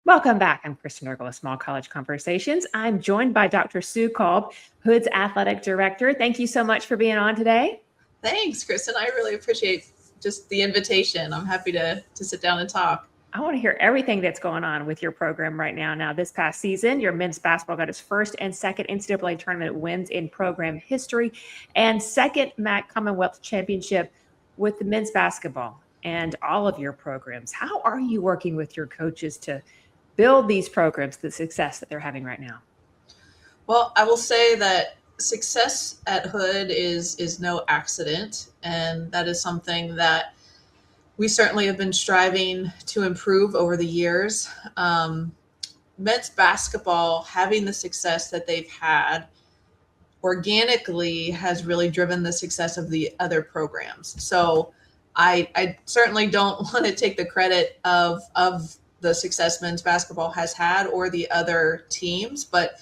Welcome back. I'm Kristen Ergel with Small College Conversations. I'm joined by Dr. Sue Kolb, Hood's athletic director. Thank you so much for being on today. Thanks, Kristen. I really appreciate just the invitation. I'm happy to sit down and talk. I want to hear everything that's going on with your program right now. Now, this past season, your men's basketball got its first and second NCAA tournament wins in program history and second MAC Commonwealth Championship with the men's basketball and all of your programs. How are you working with your coaches to build these programs to the success that they're having right now? Well, I will say that success at Hood is no accident, and that is something that we certainly have been striving to improve over the years. Men's basketball, having the success that they've had organically, has really driven the success of the other programs. So I certainly don't want to take the credit of the success men's basketball has had or the other teams, but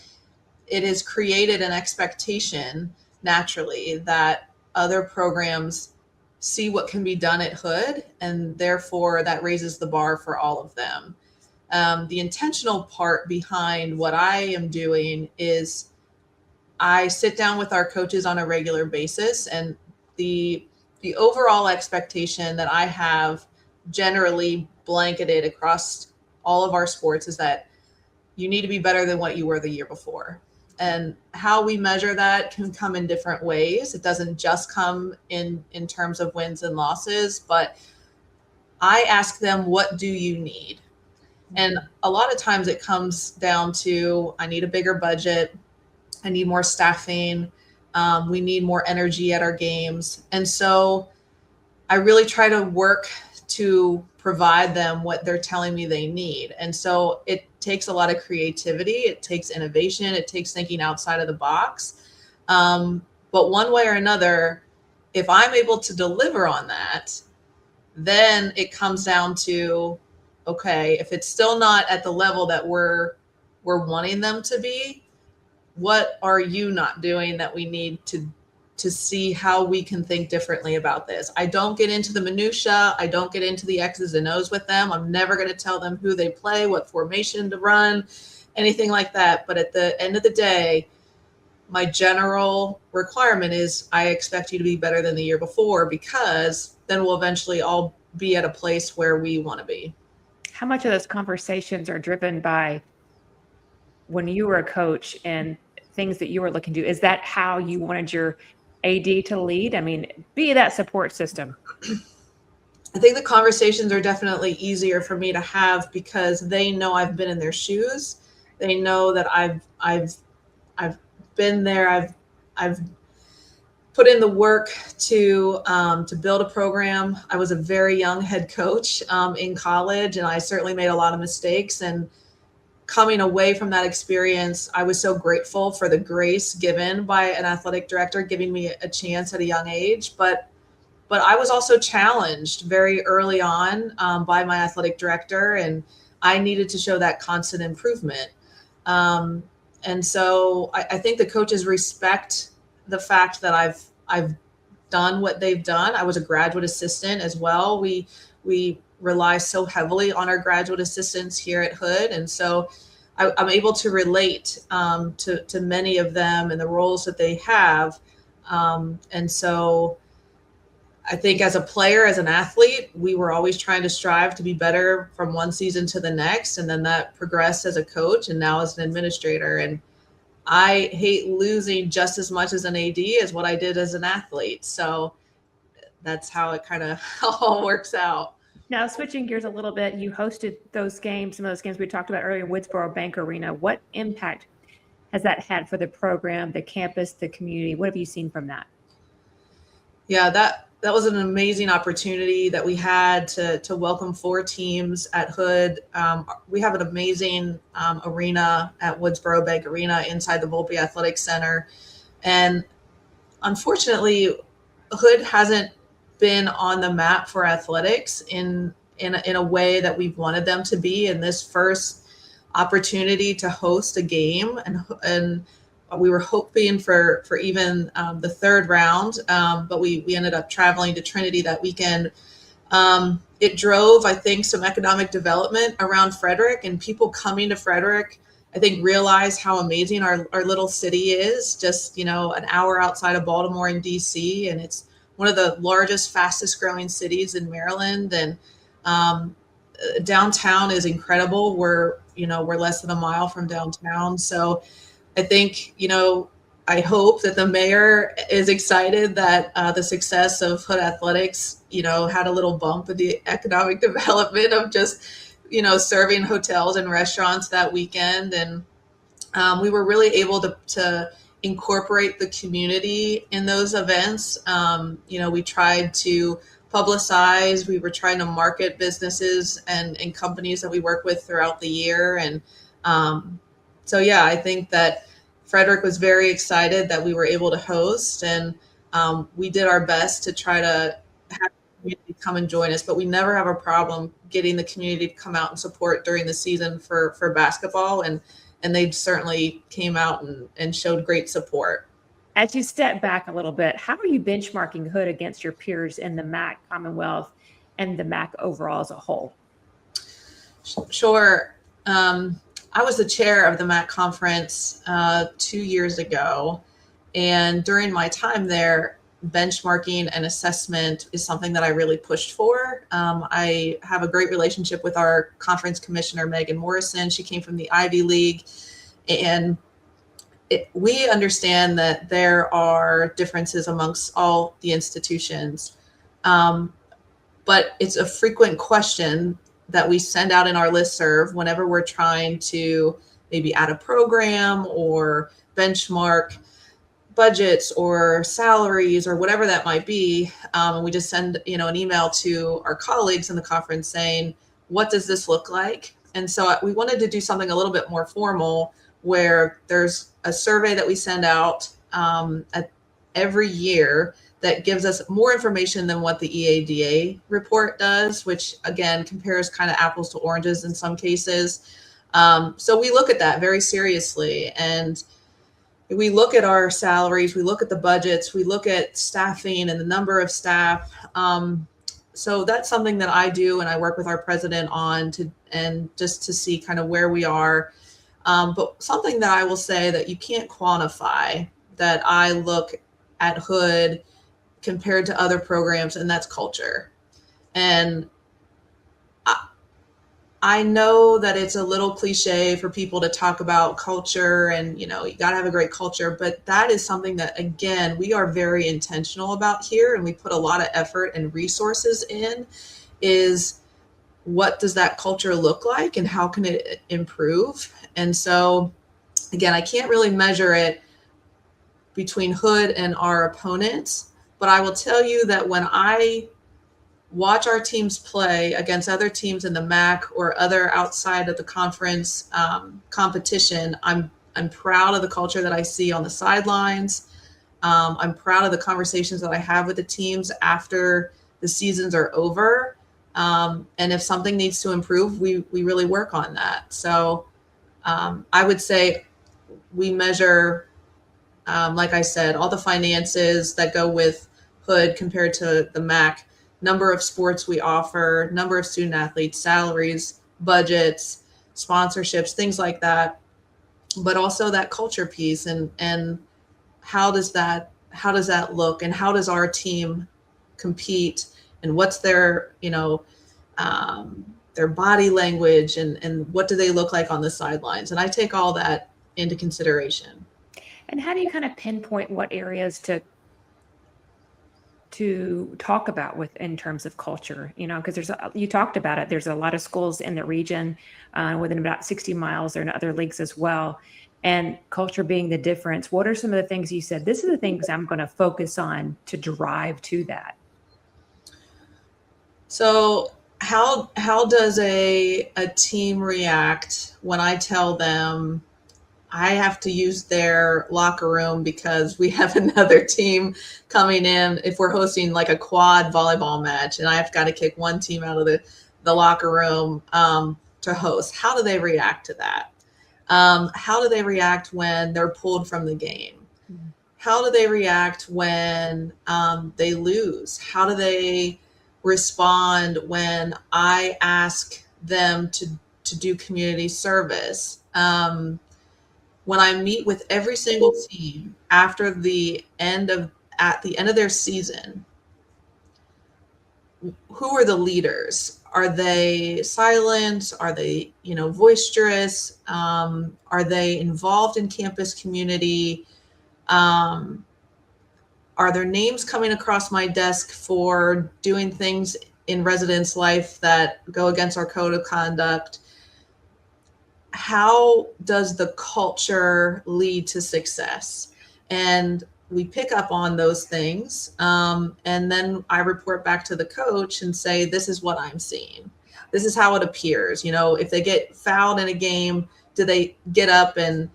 it has created an expectation naturally that other programs see what can be done at Hood, and therefore that raises the bar for all of them. The intentional part behind what I am doing is I sit down with our coaches on a regular basis, and the overall expectation that I have generally blanketed across all of our sports is that you need to be better than what you were the year before. And how we measure that can come in different ways. It doesn't just come in terms of wins and losses, but I ask them, what do you need? And a lot of times it comes down to, I need a bigger budget. I need more staffing. We need more energy at our games. And so I really try to work to provide them what they're telling me they need. And so it takes a lot of creativity. It takes innovation. It takes thinking outside of the box. But one way or another, if I'm able to deliver on that, then it comes down to, okay, if it's still not at the level that we're wanting them to be, what are you not doing that we need to see how we can think differently about this? I don't get into the minutia. I don't get into the X's and O's with them. I'm never going to tell them who they play, what formation to run, anything like that. But at the end of the day, my general requirement is I expect you to be better than the year before, because then we'll eventually all be at a place where we want to be. How much of those conversations are driven by when you were a coach and things that you were looking to? Is that how you wanted your AD to lead? I mean, be that support system. I think the conversations are definitely easier for me to have because they know I've been in their shoes. They know that I've been there. I've put in the work to build a program. I was a very young head coach in college, and I certainly made a lot of mistakes. And coming away from that experience, I was so grateful for the grace given by an athletic director, giving me a chance at a young age. But I was also challenged very early on by my athletic director, and I needed to show that constant improvement. And so I think the coaches respect the fact that I've done what they've done. I was a graduate assistant as well. We rely so heavily on our graduate assistants here at Hood. And so I'm able to relate to many of them and the roles that they have. And so I think as a player, as an athlete, we were always trying to strive to be better from one season to the next. And then that progressed as a coach and now as an administrator. And I hate losing just as much as an AD as what I did as an athlete. So that's how it kind of all works out. Now, switching gears a little bit, you hosted those games, some of those games we talked about earlier, Woodsboro Bank Arena. What impact has that had for the program, the campus, the community? What have you seen from that? Yeah, that was an amazing opportunity that we had to welcome 4 teams at Hood. We have an amazing arena at Woodsboro Bank Arena inside the Volpe Athletic Center. And unfortunately, Hood hasn't been on the map for athletics in a way that we've wanted them to be. In this first opportunity to host a game, and we were hoping for even the third round, but we ended up traveling to Trinity that weekend. It drove, I think, some economic development around Frederick, and people coming to Frederick, I think, realize how amazing our little city is, just, an hour outside of Baltimore and DC. And it's one of the largest, fastest growing cities in Maryland. And downtown is incredible. We're less than a mile from downtown. So I think, I hope that the mayor is excited that the success of Hood Athletics, had a little bump in the economic development of just, serving hotels and restaurants that weekend. And we were really able to incorporate the community in those events. We tried to publicize, we were trying to market businesses and companies that we work with throughout the year. And so, yeah, I think that Frederick was very excited that we were able to host, and we did our best to try to have the community come and join us, but we never have a problem getting the community to come out and support during the season for basketball. And they certainly came out and showed great support. As you step back a little bit, how are you benchmarking Hood against your peers in the MAC Commonwealth and the MAC overall as a whole? Sure. I was the chair of the MAC conference 2 years ago. And during my time there, benchmarking and assessment is something that I really pushed for. I have a great relationship with our conference commissioner, Megan Morrison. She came from the Ivy League. And we understand that there are differences amongst all the institutions. But it's a frequent question that we send out in our listserv whenever we're trying to maybe add a program or benchmark budgets or salaries or whatever that might be. And we just send, an email to our colleagues in the conference saying, what does this look like? And so we wanted to do something a little bit more formal, where there's a survey that we send out every year that gives us more information than what the EADA report does, which again compares kind of apples to oranges in some cases. So we look at that very seriously, and we look at our salaries, we look at the budgets, we look at staffing and the number of staff. So that's something that I do, and I work with our president on just to see kind of where we are. But something that I will say that you can't quantify, that I look at Hood compared to other programs, and that's culture. And I know that it's a little cliche for people to talk about culture and, you got to have a great culture, but that is something that, again, we are very intentional about here, and we put a lot of effort and resources in, is what does that culture look like and how can it improve? And so, again, I can't really measure it between Hood and our opponents, but I will tell you that when I watch our teams play against other teams in the MAC or other outside of the conference competition, I'm proud of the culture that I see on the sidelines. I'm proud of the conversations that I have with the teams after the seasons are over. And if something needs to improve, we really work on that. So I would say we measure, like I said, all the finances that go with Hood compared to the MAC, number of sports we offer, number of student athletes, salaries, budgets, sponsorships, things like that. But also that culture piece, and how does that look, and how does our team compete, and what's their their body language, and what do they look like on the sidelines? And I take all that into consideration. And how do you kind of pinpoint what areas to talk about in terms of culture? Because you talked about it. There's a lot of schools in the region within about 60 miles. There are other leagues as well. And culture being the difference. What are some of the things you said? This is the things I'm going to focus on to drive to that. So how does a team react when I tell them I have to use their locker room because we have another team coming in, if we're hosting like a quad volleyball match, and I've got to kick one team out of the locker room to host? How do they react to that? How do they react when they're pulled from the game? How do they react when they lose? How do they respond when I ask them to do community service. When I meet with every single team at the end of their season, who are the leaders? Are they silent? Are they, boisterous? Are they involved in campus community? Are their names coming across my desk for doing things in residence life that go against our code of conduct? How does the culture lead to success? And we pick up on those things. And then I report back to the coach and say, this is what I'm seeing. This is how it appears. If they get fouled in a game, do they get up and,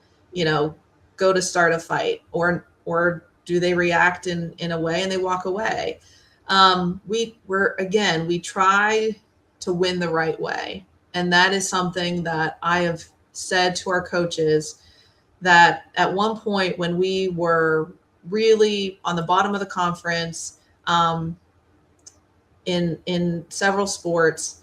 go to start a fight, or do they react in a way and they walk away? We try to win the right way. And that is something that I have said to our coaches, that at one point when we were really on the bottom of the conference, in several sports,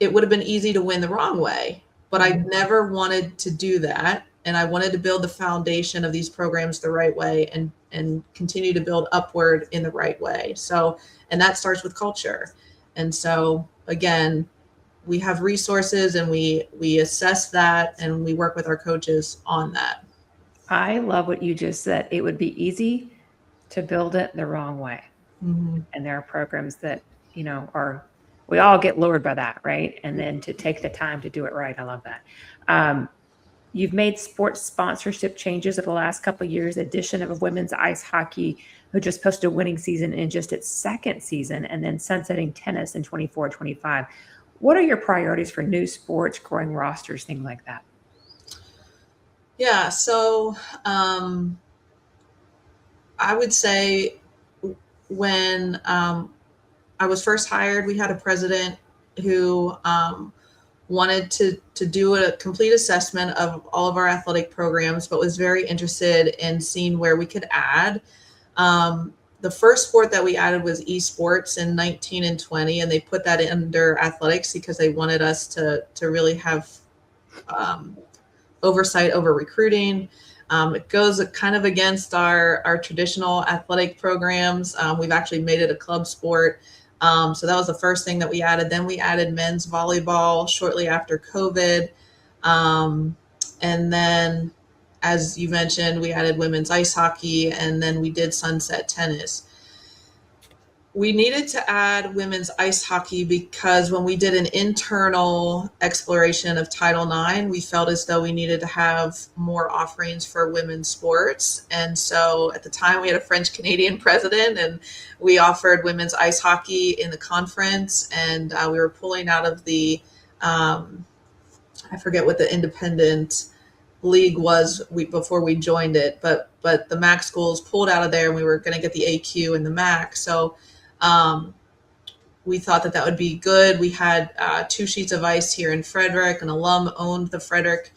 it would have been easy to win the wrong way. But I never wanted to do that. And I wanted to build the foundation of these programs the right way and continue to build upward in the right way. So, and that starts with culture. And so, again, we have resources and we assess that and we work with our coaches on that. I love what you just said. It would be easy to build it the wrong way. Mm-hmm. And there are programs that, we all get lured by that, right? And then to take the time to do it right. I love that. You've made sports sponsorship changes over the last couple of years, addition of women's ice hockey, who just posted a winning season in just its second season, and then sunsetting tennis in 24-25. What are your priorities for new sports, growing rosters, things like that? Yeah, so I would say when I was first hired, we had a president who wanted to do a complete assessment of all of our athletic programs, but was very interested in seeing where we could add. The first sport that we added was esports in 19 and 20, and they put that under athletics because they wanted us to really have oversight over recruiting. It goes kind of against our traditional athletic programs. We've actually made it a club sport. So that was the first thing that we added. Then we added men's volleyball shortly after COVID. And then, as you mentioned, we added women's ice hockey, and then we did sunset tennis. We needed to add women's ice hockey because when we did an internal exploration of Title IX, we felt as though we needed to have more offerings for women's sports. And so at the time we had a French Canadian president, and we offered women's ice hockey in the conference, and we were pulling out of the, I forget what the independent league was before we joined it, but the MAC schools pulled out of there, and we were going to get the AQ and the MAC. So we thought that would be good. We had 2 sheets of ice here in Frederick. An alum owned the Frederick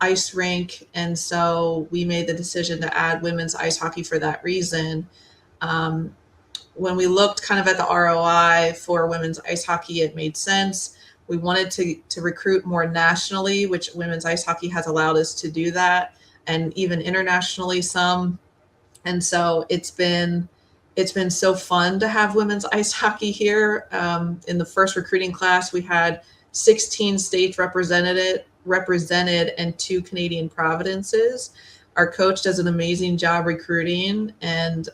ice rink. And so we made the decision to add women's ice hockey for that reason. When we looked kind of at the ROI for women's ice hockey, it made sense. We wanted to recruit more nationally, which women's ice hockey has allowed us to do that, and even internationally some. And so it's been so fun to have women's ice hockey here. In the first recruiting class, we had 16 states represented and 2 Canadian provinces. Our coach does an amazing job recruiting, and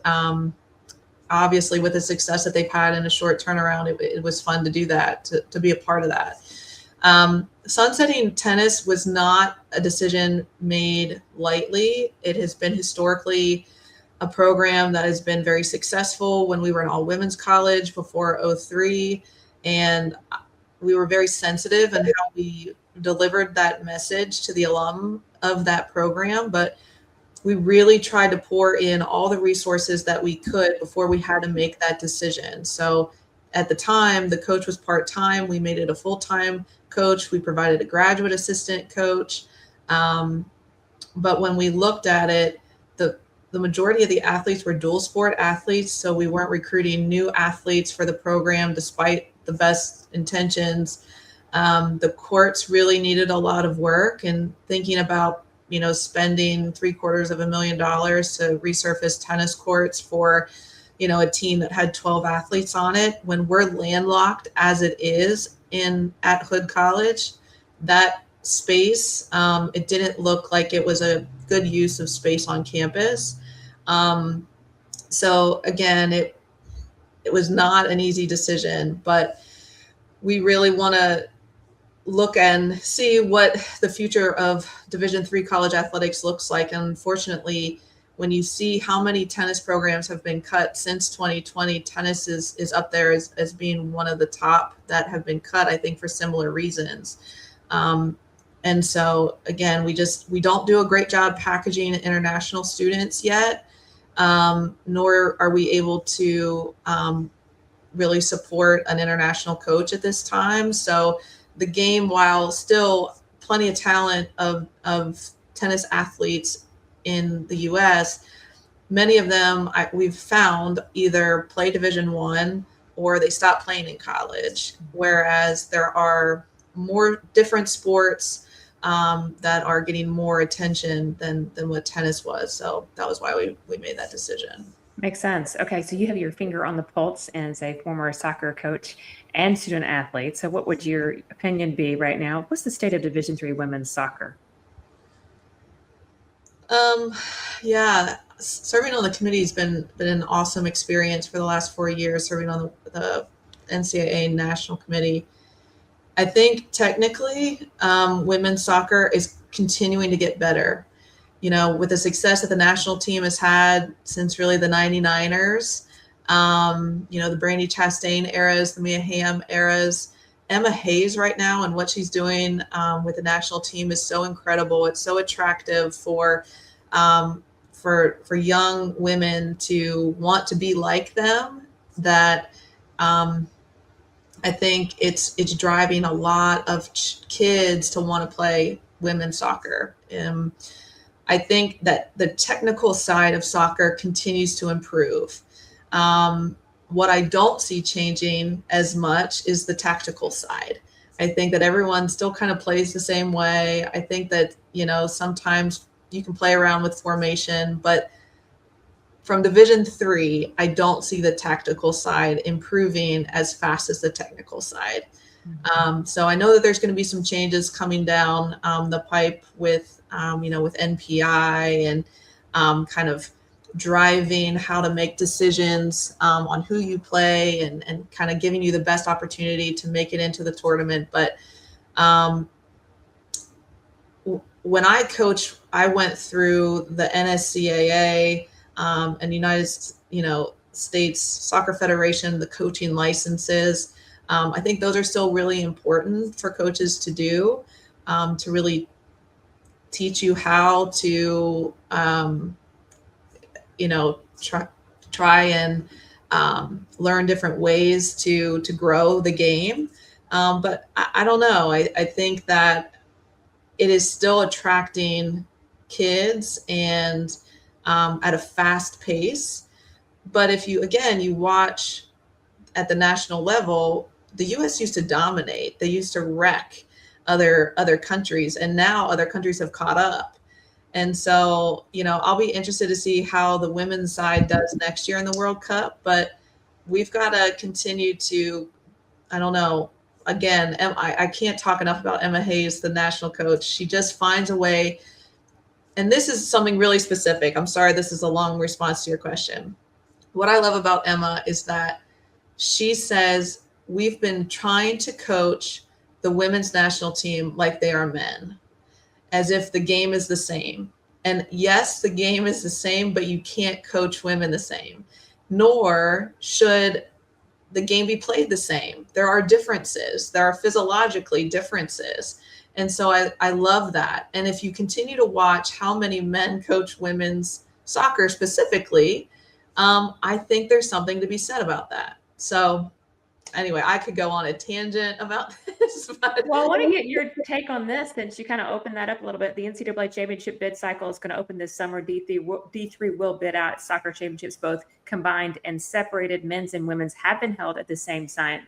obviously with the success that they've had in a short turnaround, it was fun to do that, to be a part of that. Sunsetting tennis was not a decision made lightly. It has been historically a program that has been very successful. When we were an all-women's college before 2003, and we were very sensitive in how we delivered that message to the alum of that program, but we really tried to pour in all the resources that we could before we had to make that decision. So at the time, the coach was part-time. We made it a full-time coach. We provided a graduate assistant coach. But when we looked at it, the majority of the athletes were dual sport athletes, so we weren't recruiting new athletes for the program despite the best intentions. The courts really needed a lot of work, and thinking about, spending $750,000 to resurface tennis courts for, a team that had 12 athletes on it. When we're landlocked as it is at Hood College, that space, it didn't look like it was a good use of space on campus. So again, it was not an easy decision, but we really want to look and see what the future of Division III college athletics looks like. And unfortunately, when you see how many tennis programs have been cut since 2020, tennis is up there as being one of the top that have been cut, I think, for similar reasons. And so again, we don't do a great job packaging international students yet, nor are we able to really support an international coach at this time. So the game, while still plenty of talent of tennis athletes in the US, many of them we've found either play Division I or they stop playing in college, whereas there are more different sports that are getting more attention than what tennis was. So that was why we made that decision. Makes sense. Okay, so you have your finger on the pulse as a former soccer coach and student athlete. So what would your opinion be right now? What's the state of Division III women's soccer? Yeah, serving on the committee has been an awesome experience for the last 4 years, serving on the NCAA national committee. I think technically, women's soccer is continuing to get better. With the success that the national team has had since really the 99ers, the Brandy Chastain eras, the Mia Hamm eras, Emma Hayes right now and what she's doing with the national team is so incredible. It's so attractive for young women to want to be like them, that I think it's driving a lot of kids to want to play women's soccer. I think that the technical side of soccer continues to improve. What I don't see changing as much is the tactical side. I think that everyone still kind of plays the same way. I think that, sometimes you can play around with formation, but from Division III, I don't see the tactical side improving as fast as the technical side. So I know that there's going to be some changes coming down the pipe with NPI and kind of driving how to make decisions on who you play and kind of giving you the best opportunity to make it into the tournament. But when I coach, I went through the NSCAA and United States Soccer Federation, the coaching licenses. I think those are still really important for coaches to do, to really teach you how to, try and learn different ways to grow the game. But I don't know. I think that it is still attracting kids and at a fast pace. But if you watch at the national level, the U.S. used to dominate. They used to wreck other countries, and now other countries have caught up. And so, I'll be interested to see how the women's side does next year in the World Cup, but we've got to continue to, I don't know, again, I can't talk enough about Emma Hayes, the national coach. She just finds a way, and this is something really specific. I'm sorry, this is a long response to your question. What I love about Emma is that she says, we've been trying to coach the women's national team like they are men, as if the game is the same. And yes, the game is the same, but you can't coach women the same, nor should the game be played the same. There are differences. There are physiologically differences. And so I love that. And if you continue to watch how many men coach women's soccer specifically, I think there's something to be said about that. So anyway, I could go on a tangent about is. But Well, I want to get your take on this since you kind of opened that up a little bit. The NCAA championship bid cycle is going to open this summer. D3 will bid out soccer championships, both combined and separated. Men's and women's have been held at the same site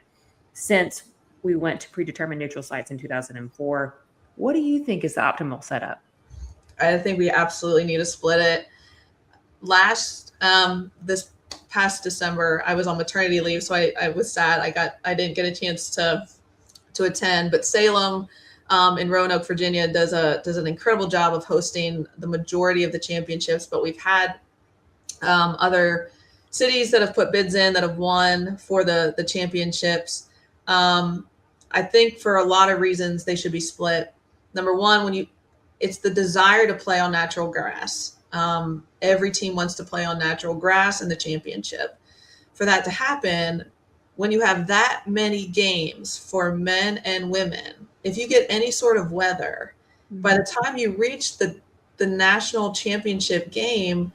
since we went to predetermined neutral sites in 2004. What do you think is the optimal setup? I think we absolutely need to split it. This past December, I was on maternity leave, so I was sad. I didn't get a chance to attend, but Salem in Roanoke, Virginia does an incredible job of hosting the majority of the championships. But we've had other cities that have put bids in that have won for the championships. I think for a lot of reasons they should be split. Number one, it's the desire to play on natural grass. Every team wants to play on natural grass in the championship. For that to happen, when you have that many games for men and women, if you get any sort of weather, by the time you reach the national championship game,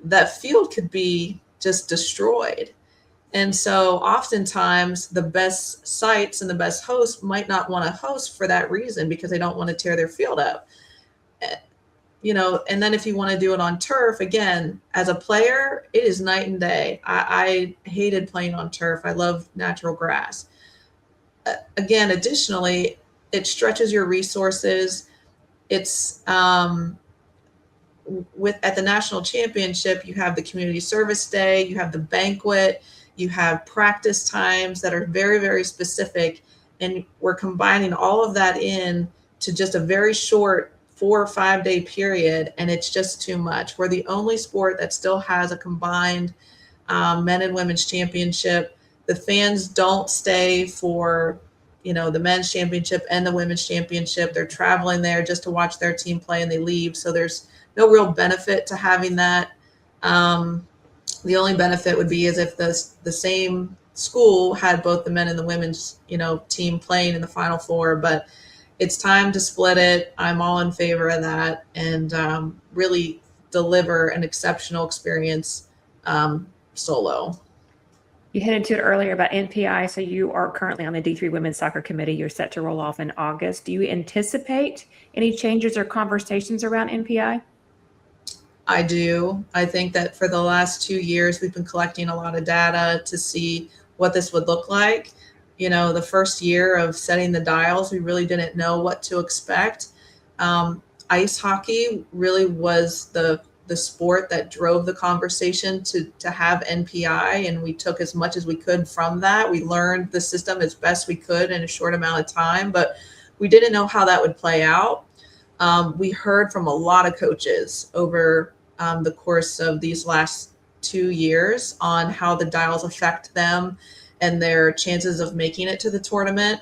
that field could be just destroyed. And so oftentimes the best sites and the best hosts might not want to host for that reason, because they don't want to tear their field up. And then if you want to do it on turf, again, as a player, it is night and day. I hated playing on turf. I love natural grass. Again, additionally, it stretches your resources. It's at the national championship, you have the community service day, you have the banquet, you have practice times that are very, very specific. And we're combining all of that in to just a very short 4 or 5 day period, and it's just too much. We're the only sport that still has a combined men and women's championship. The fans don't stay for the men's championship and the women's championship. They're traveling there just to watch their team play, and they leave. So there's no real benefit to having that. The only benefit would be as if the same school had both the men and the women's team playing in the Final Four. But it's time to split it. I'm all in favor of that, and really deliver an exceptional experience solo. You hit into it earlier about NPI. So you are currently on the D3 Women's Soccer Committee. You're set to roll off in August. Do you anticipate any changes or conversations around NPI? I do. I think that for the last 2 years, we've been collecting a lot of data to see what this would look like. The first year of setting the dials, we really didn't know what to expect. Ice hockey really was the sport that drove the conversation to have NPI, and we took as much as we could from that. We learned the system as best we could in a short amount of time, but we didn't know how that would play out. We heard from a lot of coaches over the course of these last 2 years on how the dials affect them and their chances of making it to the tournament.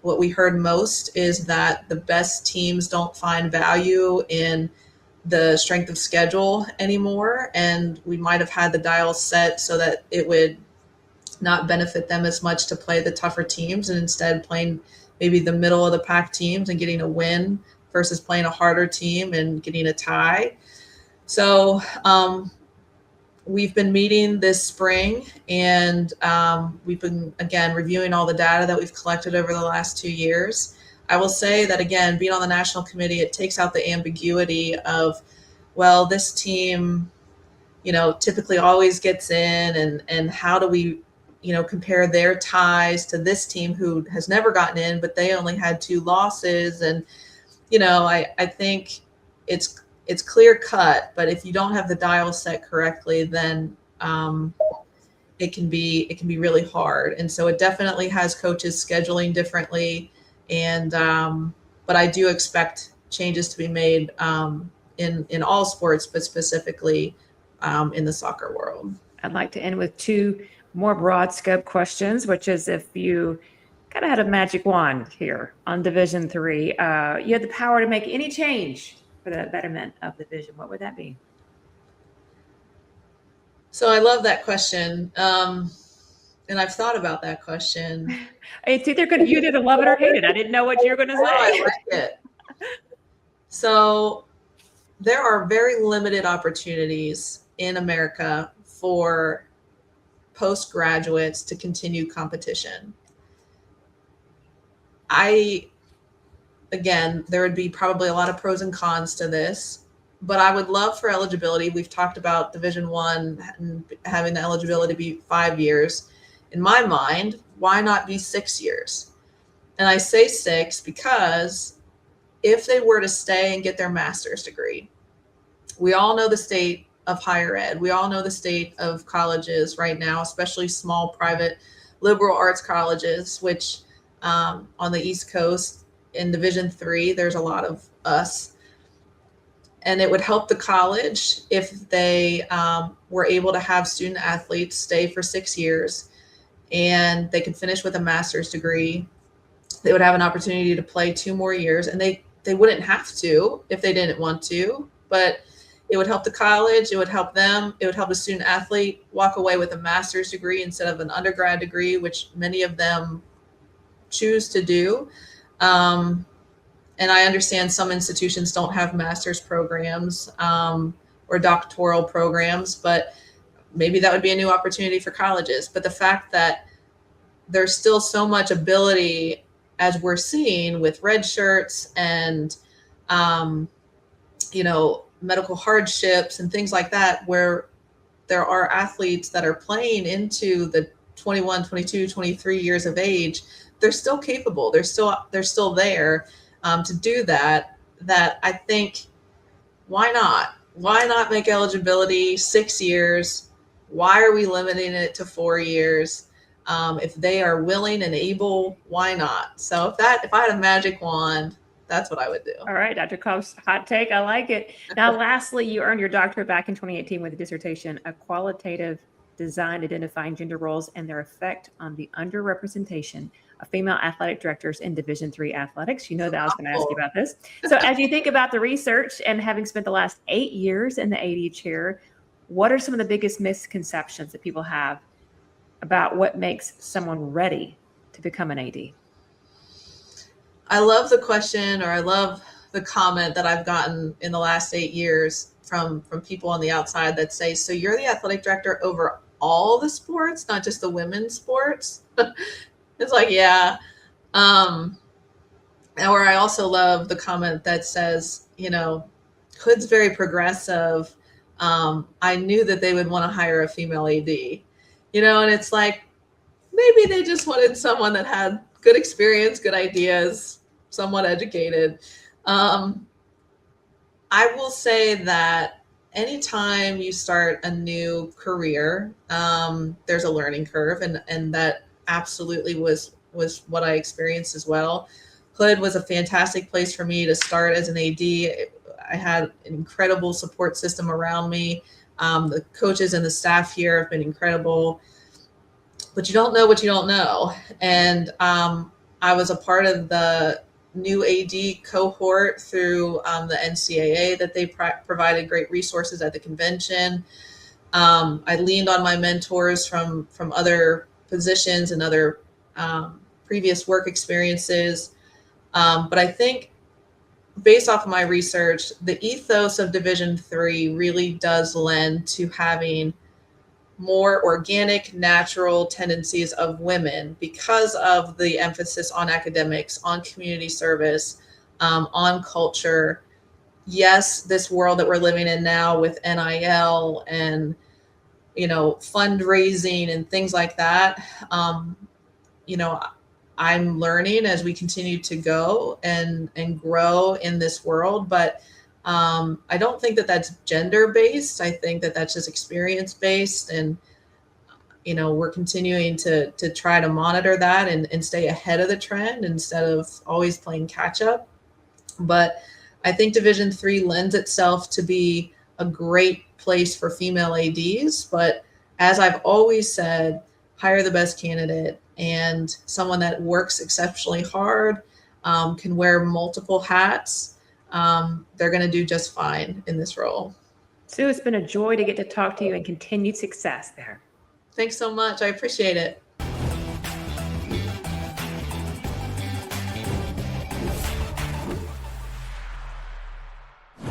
What we heard most is that the best teams don't find value in the strength of schedule anymore, and we might have had the dials set so that it would not benefit them as much to play the tougher teams, and instead playing maybe the middle of the pack teams and getting a win versus playing a harder team and getting a tie. So we've been meeting this spring, and we've been, again, reviewing all the data that we've collected over the last 2 years. I will say that, again, being on the national committee, it takes out the ambiguity of, well, this team, typically always gets in, and how do we, compare their ties to this team who has never gotten in, but they only had 2 losses. And, I think it's clear cut, but if you don't have the dial set correctly, then it can be really hard. And so it definitely has coaches scheduling differently. And but I do expect changes to be made in all sports, but specifically in the soccer world. I'd like to end with 2 more broad scope questions, which is, if you kind of had a magic wand here on Division III, you had the power to make any change for the betterment of the division, what would that be? So I love that question. And I've thought about that question. It's either good, you did love it or hate it. I didn't know what you were going to say. I like it. So there are very limited opportunities in America for postgraduates to continue competition. Again, there would be probably a lot of pros and cons to this, but I would love for eligibility. We've talked about Division I and having the eligibility be 5 years. In my mind, why not be 6 years? And I say 6 because if they were to stay and get their master's degree, we all know the state of higher ed. We all know the state of colleges right now, especially small private liberal arts colleges, which on the East Coast in Division III, there's a lot of us. And it would help the college if they were able to have student athletes stay for 6 years and they could finish with a master's degree. They would have an opportunity to play 2 more years, and they wouldn't have to if they didn't want to, but it would help the college, it would help them, it would help the student athlete walk away with a master's degree instead of an undergrad degree, which many of them choose to do. And I understand some institutions don't have master's programs or doctoral programs, but maybe that would be a new opportunity for colleges. But the fact that there's still so much ability, as we're seeing with red shirts and, medical hardships and things like that, where there are athletes that are playing into the 21, 22, 23 years of age, they're still capable. They're still there to do that I think, why not? Why not make eligibility 6 years? Why are we limiting it to 4 years? If they are willing and able, why not? So if I had a magic wand, that's what I would do. All right, Dr. Kolb's hot take. I like it. Now, lastly, you earned your doctorate back in 2018 with a dissertation, A Qualitative Design Identifying Gender Roles and Their Effect on the Underrepresentation of Female Athletic Directors in Division III Athletics. You know that I was going to ask you about this. So as you think about the research and having spent the last 8 years in the AD chair, what are some of the biggest misconceptions that people have about what makes someone ready to become an AD? I love the question, or I love the comment that I've gotten in the last 8 years from people on the outside that say, so you're the athletic director over all the sports, not just the women's sports? It's like, yeah. Or I also love the comment that says, Hood's very progressive. I knew that they would want to hire a female AD, and it's like, maybe they just wanted someone that had good experience, good ideas, somewhat educated. I will say that anytime you start a new career, there's a learning curve, and that absolutely was what I experienced as well. Hood was a fantastic place for me to start as an AD. I had an incredible support system around me. The coaches and the staff here have been incredible, but you don't know what you don't know. And I was a part of the new AD cohort through the NCAA, that they provided great resources at the convention. I leaned on my mentors from other positions and other previous work experiences. But I think, based off of my research, the ethos of Division III really does lend to having more organic, natural tendencies of women because of the emphasis on academics, on community service, on culture. Yes, this world that we're living in now with NIL and, fundraising and things like that, I'm learning as we continue to go and grow in this world, but I don't think that that's gender-based. I think that that's just experience-based, and we're continuing to try to monitor that and stay ahead of the trend instead of always playing catch-up. But I think Division III lends itself to be a great place for female ADs. But as I've always said, hire the best candidate, and someone that works exceptionally hard, can wear multiple hats. They're going to do just fine in this role. Sue, it's been a joy to get to talk to you, and continued success there. Thanks so much. I appreciate it.